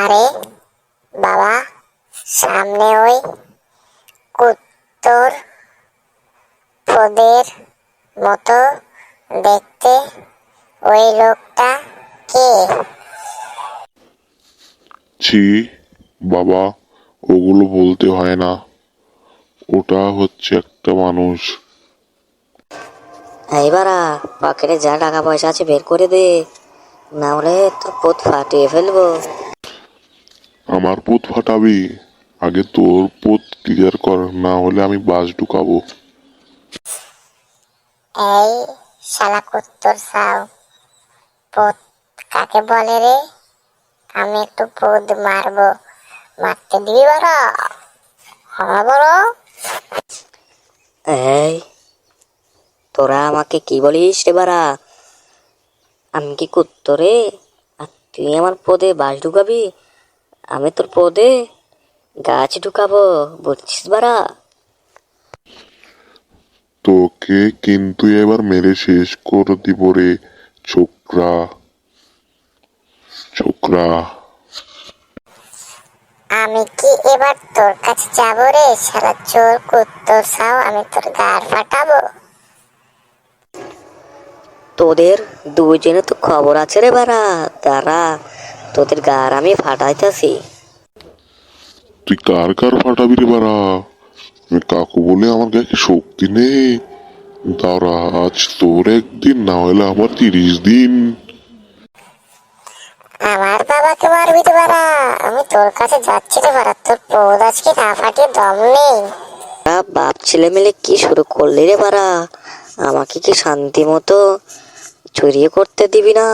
আরে বাবা, সামনে ওই কুত্তর পোদের মতো দেখতে ওই লোকটা কে? ছি বাবা, ওগুলো বলতে হয় না। ওটা হচ্ছে একটা মানুষ। এইবারা পকেটে যা টাকা পয়সা আছে বের করে দে, না হলে তোর পোত ফাটিয়ে ফেলবো। আমার পোত ফাটাবি? আগে তোর পোত ক্লিয়ার কর, না হলে আমি বাস ঢুকাবো। এই শালা কুত্তর ছাও, পোদ কাকে বলে রে? আমি একটু পোদ মারবো, মারতে দিবি বড়? হ্যাঁ বড়। এই তোরা আমাকে কি বলিস এবারা? আমি কি কুত্তো রে? আর তুই আমার পদে বাস ঢুকাবি? আমি তোর পদে গাছ ঢুকাবো, বুঝছিস বাড়া? তোকে কিন্তু এবার মেরে শেষ করে দিব রে, ছোকরা ছোকরা। আমি কি এবার তোর কাছে যাবো রে শালা চোর কুত্তর ছাও? আমি তোর গাড় ফাটাবো। তোদের দুইজনে তো খবর আছে রে বাড়া, দাঁড়া তোদের গার আমি ফাটাইতাছি। তুই কার কার ফাটাবি রে বাড়া? আমি কাকু বলে আমার গায়ে শক্তি নেই? দাঁড়া, আজ তোর একদিন, না হলে আমার 30 দিন। আমার বাবাকে মারবি তো বাড়া? আমি তোর কাছে যাচ্ছি রে বাড়া, তোর পোদ আজকে না ফাটিয়ে দম নেই। বাপ ছেলে মিলে কি শুরু করলি রে বাড়া? আমাকে কি শান্তি মতো চুরিয়ে করতে দিবি না?